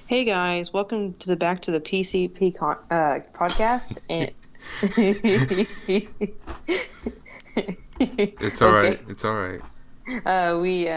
Hey guys, welcome to the Back to the PCP podcast. And It's all right. okay, It's all right. we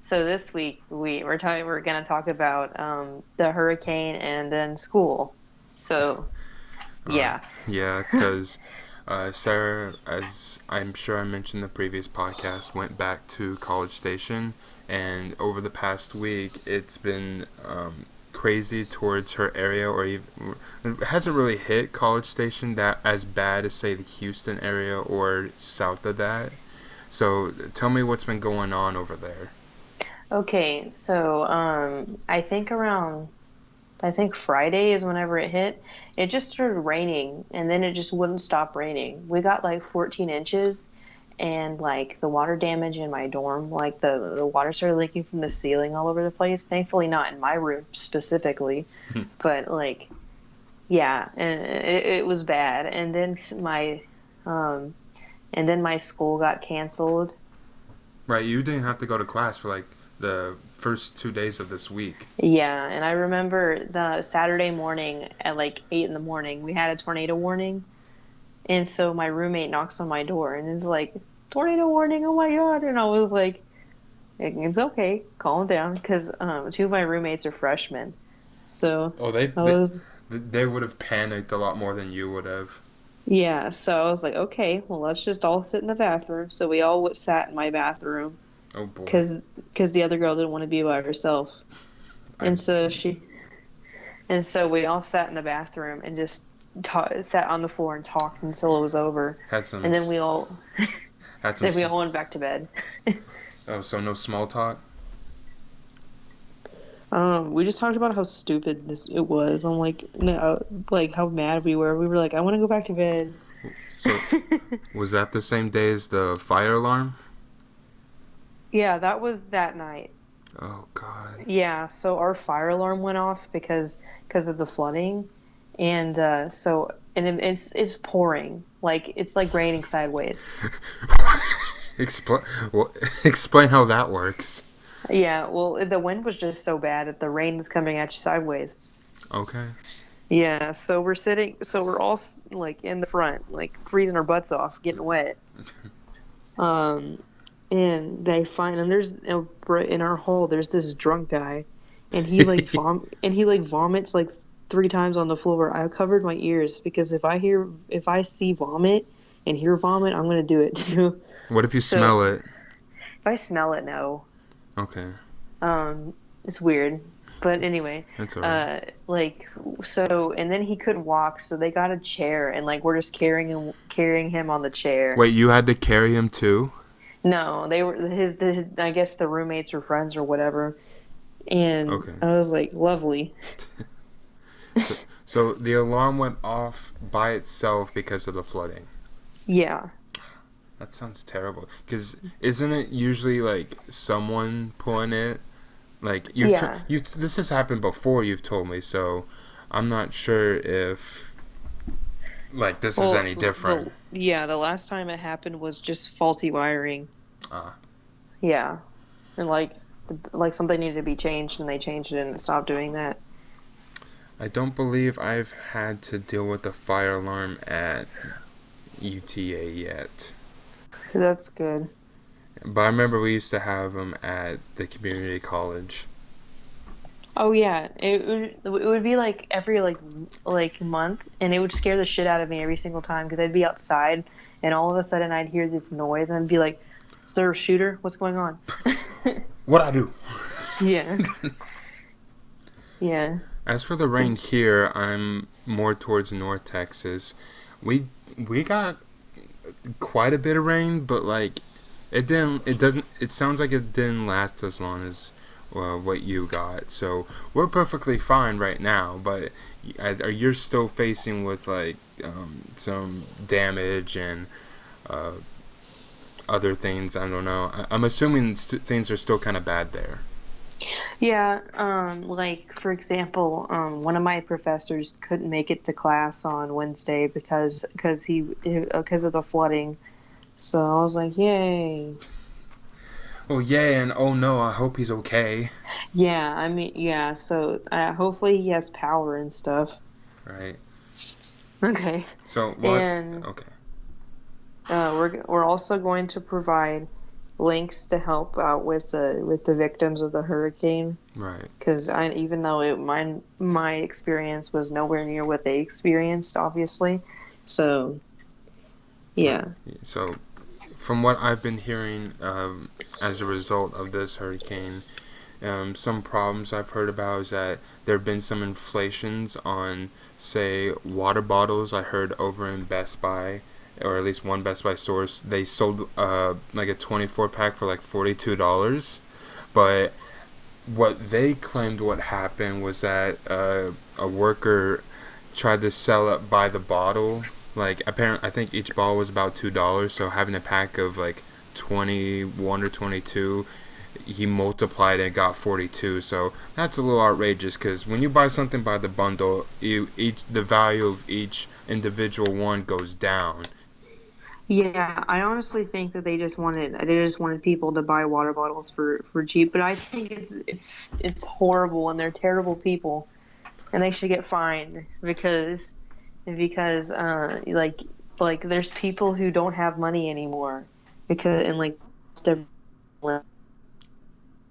so this week we're gonna talk about the hurricane and then school. So yeah, Yeah, because Sarah, as I'm sure I mentioned in the previous podcast, went back to College Station, and over the past week, it's been crazy towards her area, or even it hasn't really hit College Station that as bad as say the Houston area or south of that. So tell me what's been going on over there. okay. So I think Friday is whenever it hit. It just started raining and then it just wouldn't stop raining. We got like 14 inches and like the water damage in my dorm, like the water started leaking from the ceiling all over the place. Thankfully not in my room specifically, but like yeah, and it was bad. Um and then my school got canceled. Right, you didn't have to go to class for like the first 2 days of this week. Yeah, and I remember the Saturday morning at like 8 in the morning, we had a tornado warning. And so my roommate knocks on my door and is like, tornado warning, oh my God. And I was like, it's okay, calm down. Because two of my roommates are freshmen. So Oh, they I they, was, they would have panicked a lot more than you would have. yeah. So I was like, okay, well, let's just all sit in the bathroom. So we all sat in my bathroom Oh boy. because the other girl didn't want to be by herself. I And so we all sat in the bathroom and just sat on the floor and talked until it was over. had some And then we all, had some then we all went back to bed. oh, so no small talk. We just talked about how stupid this it was. I'm like, no, like how mad we were. We were like, I want to go back to bed. So was that the same day as the fire alarm? Yeah, that was that night. Oh god. Yeah, so our fire alarm went off because of the flooding, and it's pouring like it's like raining sideways. explain well, explain how that works. Yeah, well, the wind was just so bad that the rain was coming at you sideways. Okay. Yeah, so we're all like in the front, like freezing our butts off, getting wet. Um, and they find and right in our hall there's this drunk guy, and he like vomits like 3 times on the floor. I covered my ears because if I see vomit and hear vomit, I'm gonna do it too. What if you So smell it? if I smell it, no. Okay. It's weird. But anyway, That's alright. like so, and then he couldn't walk, so they got a chair, and like we're just carrying him on the chair. Wait, you had to carry him too? No, they were I guess the roommates were friends or whatever, and Okay. I was like, lovely. So, so the alarm went off by itself because of the flooding. Yeah, That sounds terrible. Because isn't it usually like someone pulling it? Like yeah. you this has happened before. You've told me, so I'm not sure if like this is Well, any different. the last time it happened was just faulty wiring. Uh, Yeah, and like something needed to be changed, and they changed it and it stopped doing that. I don't believe I've had to deal with a fire alarm at UTA yet, That's good. but I remember we used to have them at the community college. Oh yeah, it would be like every like month, and it would scare the shit out of me every single time because I'd be outside, and all of a sudden I'd hear this noise, and I'd be like, "Is there a shooter? What's going on?" What I do? Yeah, yeah, As for the rain here, I'm more towards North Texas. We we got quite a bit of rain, but like it didn't. It doesn't. It sounds like it didn't last as long as what you got. So we're perfectly fine right now. But are you still facing with like some damage and uh, other things? I don't know. I'm assuming things are still kind of bad there. yeah. Like for example, one of my professors couldn't make it to class on Wednesday because of the flooding. So I was like, "Yay!" Oh yeah, and oh no, I hope he's okay. Yeah, I mean, yeah. So hopefully he has power and stuff. Right. Okay, So what? and Okay. we're also going to provide links to help out with the victims of the hurricane. Right. Because I even though my experience was nowhere near what they experienced, obviously. So Right. yeah, So from what I've been hearing, as a result of this hurricane, some problems I've heard about is that there have been some inflations on, say, water bottles. I heard over in Best Buy, or at least one Best Buy source, they sold like a 24 pack for like $42. But what they claimed what happened was that a worker tried to sell it by the bottle. Like apparently, I think each bottle was about $2. So having a pack of like 21 or 22, he multiplied and got 42. So that's a little outrageous because when you buy something by the bundle, the value of each individual one goes down. yeah. I honestly think that they just wanted people to buy water bottles for cheap. But I think it's horrible and they're terrible people and they should get fined because like there's people who don't have money anymore because and like stuff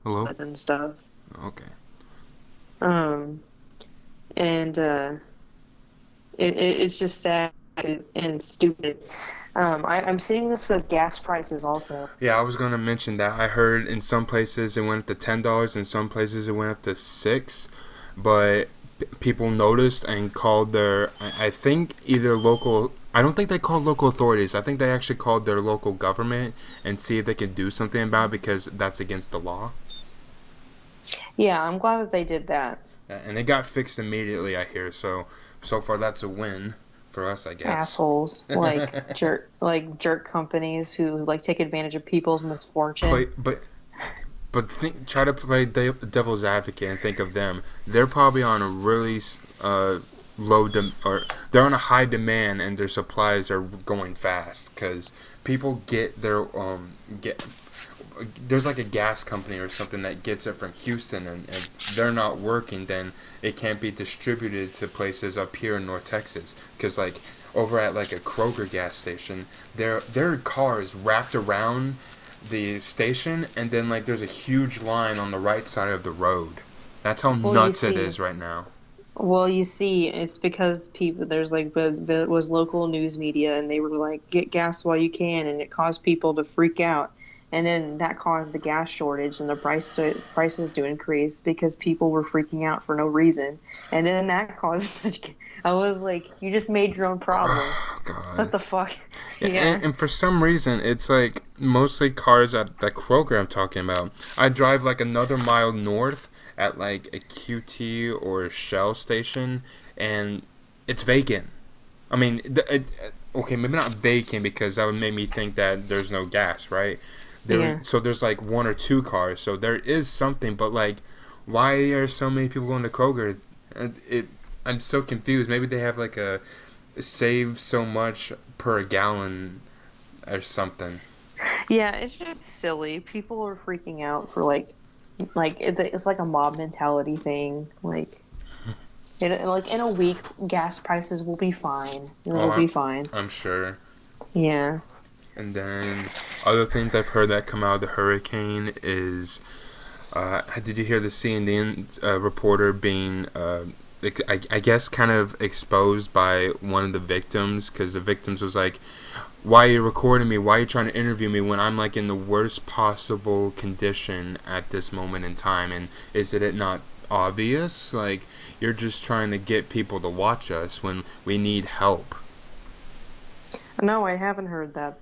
Hello. and stuff. Okay. Um, and it's just sad and stupid. I'm seeing this with gas prices also. Yeah, I was gonna mention that. I heard in some places it went up to $10, in some places it went up to $6, but people noticed and called their. I think either local. I don't think they called local authorities. I think they actually called their local government and see if they could do something about it because that's against the law. Yeah, I'm glad that they did that. And it got fixed immediately. I hear so far that's a win for us, I guess. Assholes like jerk companies who like take advantage of people's misfortune. But try to play devil's advocate and think of them. They're probably on a really or they're on a high demand, and their supplies are going fast because people get their get. There's like a gas company or something that gets it from Houston, and if they're not working, then it can't be distributed to places up here in North Texas. Because like over at like a Kroger gas station, their car is wrapped around the station, and then like there's a huge line on the right side of the road. That's how Well, you nuts it see, is right now. you see, it's because people there's like it was local news media, and they were like, get gas while you can, and it caused people to freak out, and then that caused the gas shortage and the prices to increase because people were freaking out for no reason, and then that caused. I was like, you just made your own problem. Oh God. What the fuck? Yeah, Yeah. and for some reason, it's like mostly cars at that Kroger I'm talking about. I drive like another mile north at like a QT or a Shell station, and it's vacant. I mean, okay, maybe not vacant because that would make me think that there's no gas, right? Yeah. So there's like one or two cars, so there is something, but like, why are so many people going to Kroger? I'm so confused. Maybe they have like a save so much per gallon or something. Yeah, it's just silly. People are freaking out for it's like a mob mentality thing. Like in a week, gas prices will be fine. Oh, It'll be fine. I'm sure. Yeah. And then other things I've heard that come out of the hurricane is, did you hear the CNN reporter being, I guess, kind of exposed by one of the victims because the victims was like, "Why are you recording me? Why are you trying to interview me when I'm like in the worst possible condition at this moment in time? And is it not obvious? Like you're just trying to get people to watch us when we need help." No, I haven't heard that.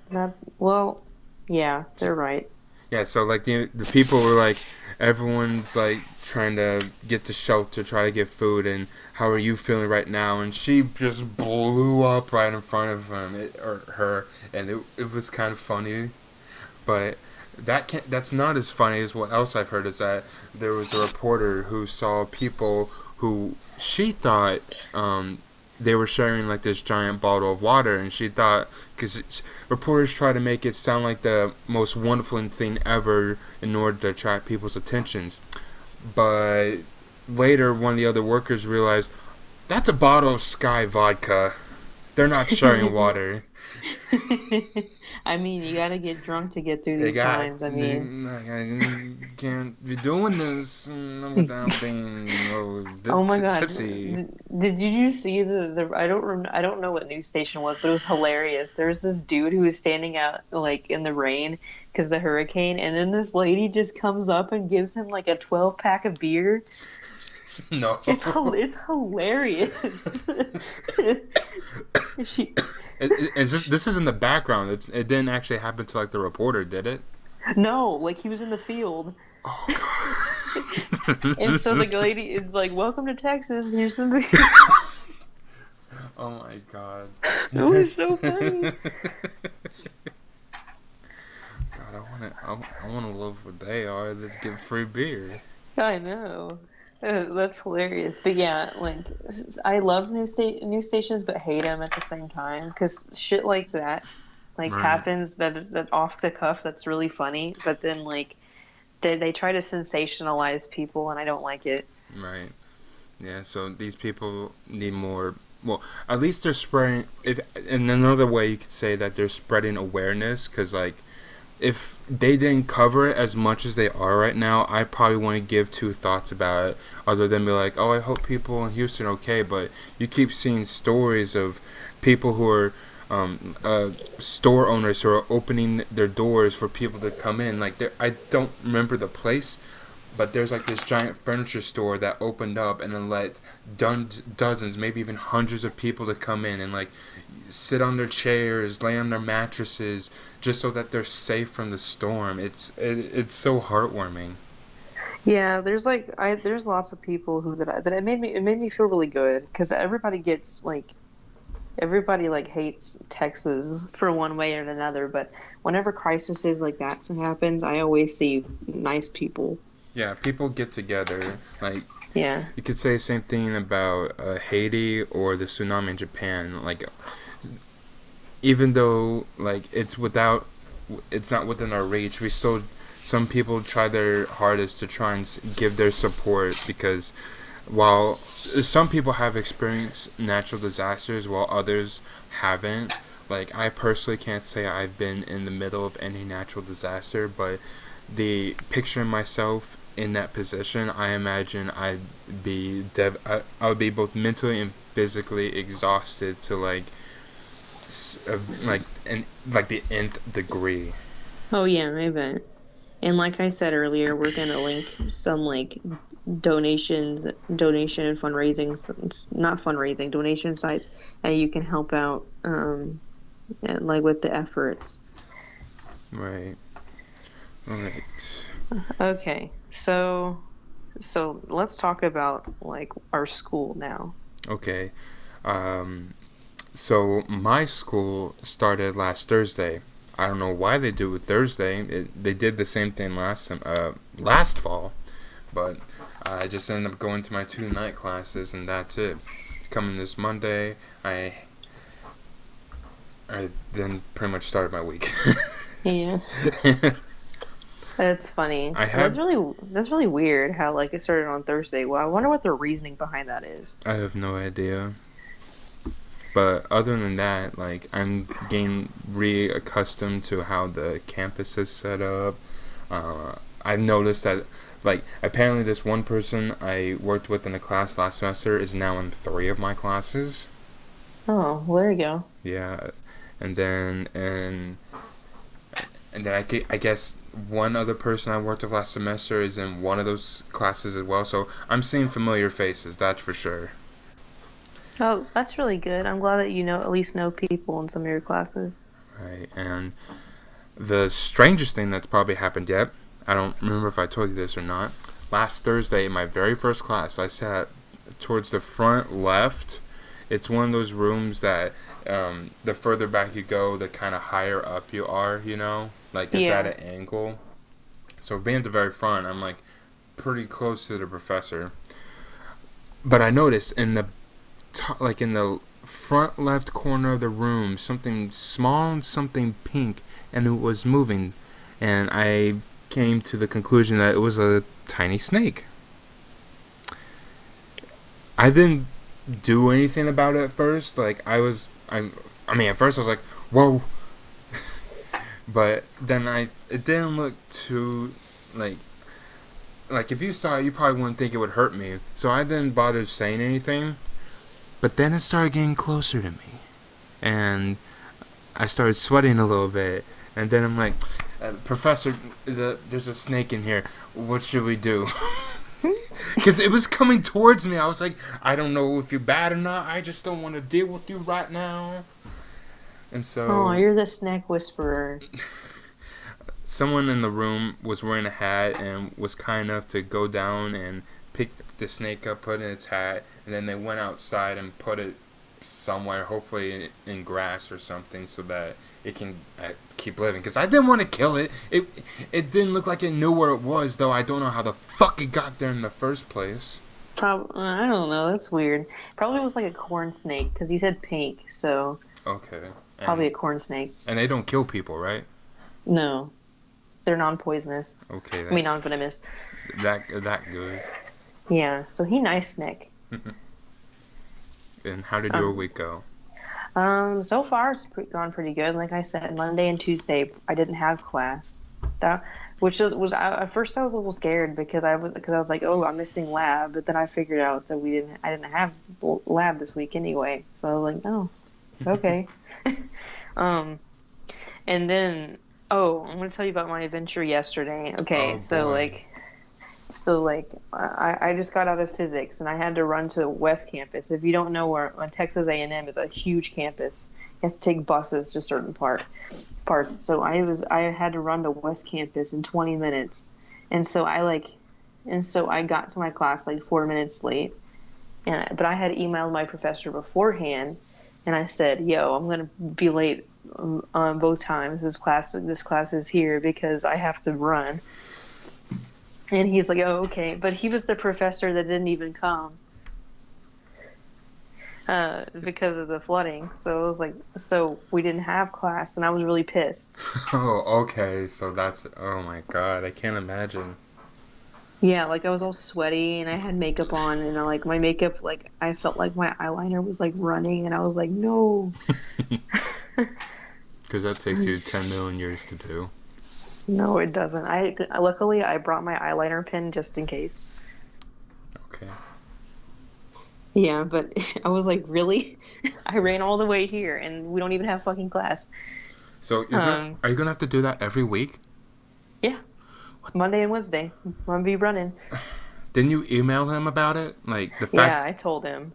Well, yeah, they're right. Yeah, so like the people were like, everyone's like trying to get to shelter, try to get food, and how are you feeling right now? And she just blew up right in front of or her, and it was kind of funny, but that's not as funny as what else I've heard is that there was a reporter who saw people who she thought they were sharing like this giant bottle of water, and she thought, because reporters try to make it sound like the most wonderful thing ever in order to attract people's attentions, but later one of the other workers realized that's a bottle of Sky vodka. They're not sharing water. I mean, you gotta get drunk to get through They these got. times. I mean, You can't be doing this without being oh my God, tipsy. did you see I don't know what news station it was, but it was hilarious. There was this dude who was standing out like in the rain because the hurricane, and then this lady just comes up and gives him like a 12 pack of beer. No. It's hilarious. She This is in the background. It didn't actually happen to like the reporter, did it? No, like he was in the field. Oh And so god. the lady is like, "Welcome to Texas. Here's some beer." Oh my god. It was so funny. God, I want to live what they are that give free beer. I know. That's hilarious. But yeah, like I love news stations, but hate them at the same time because shit like that, like Right. happens that off the cuff. That's really funny. But then like they try to sensationalize people, and I don't like it. Right. Yeah, so these people need more. Well, at least they're spreading. If in another way, you could say that they're spreading awareness. Because like, if they didn't cover it as much as they are right now, I probably wouldn't give two thoughts about it. Other than be like, oh, I hope people in Houston are okay. But you keep seeing stories of people who are store owners who are opening their doors for people to come in. Like, I don't remember the place, but there's like this giant furniture store that opened up and then let dozens, maybe even hundreds of people to come in and like sit on their chairs, lay on their mattresses, just so that they're safe from the storm. It's so heartwarming. Yeah, there's lots of people who that it made me feel really good because everybody like hates Texas for one way or another, but whenever crises like that happens, I always see nice people. Yeah, people get together. Like, Yeah. you could say the same thing about Haiti or the tsunami in Japan. Like, even though like it's not within our reach, we still, some people try their hardest to try and give their support, because while some people have experienced natural disasters while others haven't, like I personally can't say I've been in the middle of any natural disaster, but the picturing myself in that position, I imagine I would be both mentally and physically exhausted to like and like the nth degree. Oh yeah, I bet. And like I said earlier, we're gonna link some like donation and fundraising, not fundraising, donation sites, and you can help out, and, like with the efforts. Right. All right. Okay, so let's talk about like our school now. Okay. Um. So my school started last Thursday. I don't know why they do it Thursday. They did the same thing last fall, but I just ended up going to my 2 night classes, and that's it. Coming this Monday, I then pretty much started my week. Yeah, that's funny. I have That's really weird how like it started on Thursday. Well, I wonder what the reasoning behind that is. I have no idea. But other than that, like I'm getting reaccustomed to how the campus is set up. I've noticed that, like, apparently this one person I worked with in a class last semester is now in 3 of my classes. Oh, well, there you go. Yeah, and then and then I guess one other person I worked with last semester is in one of those classes as well. So I'm seeing familiar faces, that's for sure. Oh, that's really good. I'm glad that you know at least know people in some of your classes. Right, and the strangest thing that's probably happened yet, I don't remember if I told you this or not. Last Thursday, in my very first class, I sat towards the front left. It's one of those rooms that the further back you go, the kind of higher up you are, you know? Like it's at Yeah. an angle. So being at the very front, I'm like pretty close to the professor. But I noticed in the like in the front left corner of the room, something small and something pink, and it was moving. And I came to the conclusion that it was a tiny snake. I didn't do anything about it at first. Like I mean, at first I was like, "Whoa," but then it didn't look too like if you saw it, you probably wouldn't think it would hurt me. So I didn't bother saying anything. But then it started getting closer to me, and I started sweating a little bit. And then I'm like, Professor, there's a snake in here. What should we do? Because it was coming towards me. I was like, I don't know if you're bad or not. I just don't want to deal with you right now. And so... Oh, you're the snake whisperer. Someone in the room was wearing a hat and was kind enough to go down and pick the snake up, put it in its hat, and then they went outside and put it somewhere, hopefully in grass or something, so that it can keep living. Because I didn't want to kill it. It didn't look like it knew where it was, though I don't know how the fuck it got there in the first place. I don't know. That's weird. Probably was like a corn snake, because you said pink, so... Okay. Probably a corn snake. And they don't kill people, right? No. They're non-poisonous. Okay. I mean, non-venomous. That good. Yeah, so he nice snake. And how did your week go? So far it's gone pretty good. Like I said, Monday and Tuesday I didn't have class. At first I was a little scared because I was like, oh, I'm missing lab, but then I figured out that I didn't have lab this week anyway. So I was like, oh, okay. And then I'm going to tell you about my adventure yesterday. Okay, I just got out of physics and I had to run to the West Campus. If you don't know where Texas A&M is a huge campus, you have to take buses to certain parts. So I had to run to West Campus in 20 minutes, and so I got to my class like 4 minutes late, but I had emailed my professor beforehand, and I said, "Yo, I'm gonna be late on both times. This class is here because I have to run." And he's like, "Oh, okay." But he was the professor that didn't even come because of the flooding. So it was like, so we didn't have class, and I was really pissed. Oh, okay. So oh my God, I can't imagine. Yeah, like I was all sweaty, and I had makeup on, and my makeup, like I felt like my eyeliner was like running, and I was like, no. Because that takes you 10 million years to do. No, it doesn't. Luckily I brought my eyeliner pen just in case. Okay. Yeah, but I was like, really? I ran all the way here, and we don't even have fucking class. So are you gonna have to do that every week? Yeah. What? Monday and Wednesday. I'm gonna be running. Didn't you email him about it? Like the fact? Yeah, I told him.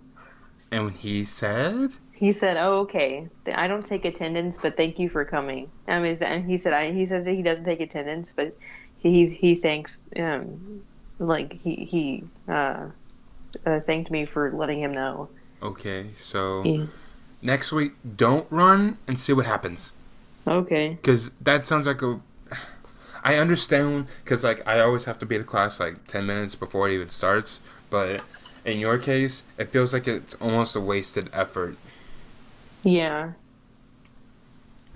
And when he said? He said, "Oh, okay. I don't take attendance, but thank you for coming." I mean, and he said that he doesn't take attendance, but he thanks he thanked me for letting him know. Okay, so next week, don't run and see what happens. Okay. Because that sounds like I understand, because like I always have to be at class like 10 minutes before it even starts, but in your case, it feels like it's almost a wasted effort. Yeah.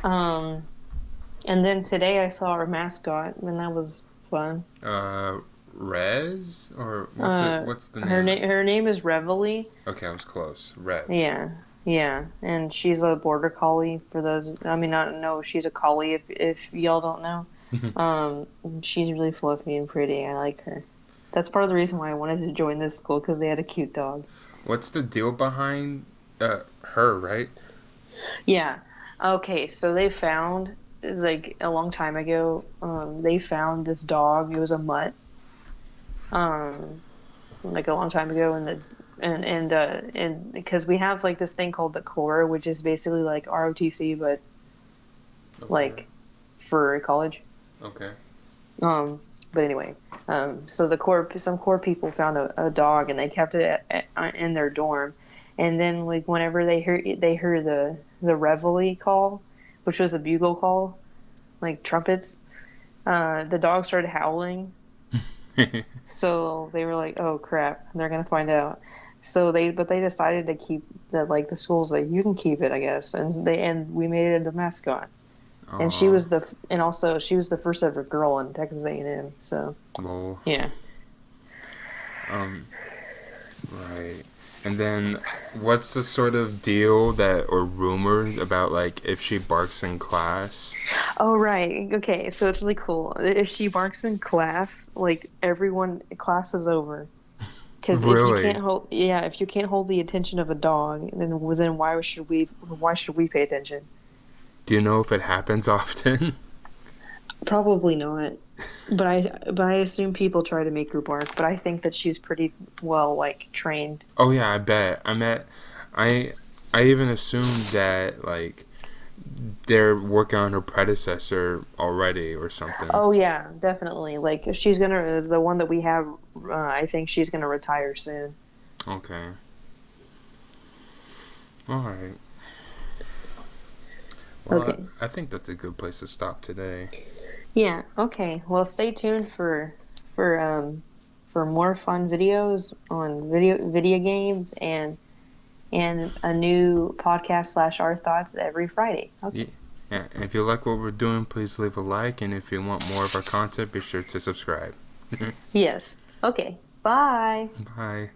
And then today I saw our mascot, and that was fun. Rez? Or what's the name? Her name is Reveille. Okay, I was close. Rev. Yeah. And she's a border collie for those. I mean, she's a collie if y'all don't know. She's really fluffy and pretty. I like her. That's part of the reason why I wanted to join this school, because they had a cute dog. What's the deal behind her, right? Yeah. Okay, so they found, like, a long time ago, they found this dog. It was a mutt. Like a long time ago, and because we have like this thing called the core, which is basically like ROTC, but like for college. Okay. But anyway, so some core people found a dog, and they kept it in their dorm, and then like whenever they heard the reveille call, which was a bugle call, like trumpets, the dog started howling. So they were like, "Oh crap, they're gonna find out." But they decided to keep that, like the school's like, you can keep it, I guess, and we made it a mascot. And Oh, also she was the first ever girl in Texas A&M. So lol. yeah. Um, right. And then, what's the sort of deal that, or rumors about, like, if she barks in class? Oh right. Okay. So it's really cool. If she barks in class, like everyone, class is over. Because Really? if you can't hold the attention of a dog, then why should we pay attention? Do you know if it happens often? Probably not. But I assume people try to make her bark, but I think that she's pretty well like trained. Oh yeah, I bet. I I even assumed that like they're working on her predecessor already or something. Oh yeah, definitely. Like she's gonna the one that we have. I think she's gonna retire soon. Okay. All right. Well, Okay. I think that's a good place to stop today. Yeah. Okay. Well, stay tuned for for more fun videos on video games and a new podcast slash our thoughts every Friday. Yeah. Okay. Yeah. And if you like what we're doing, please leave a like. And if you want more of our content, be sure to subscribe. Yes. Okay. Bye. Bye.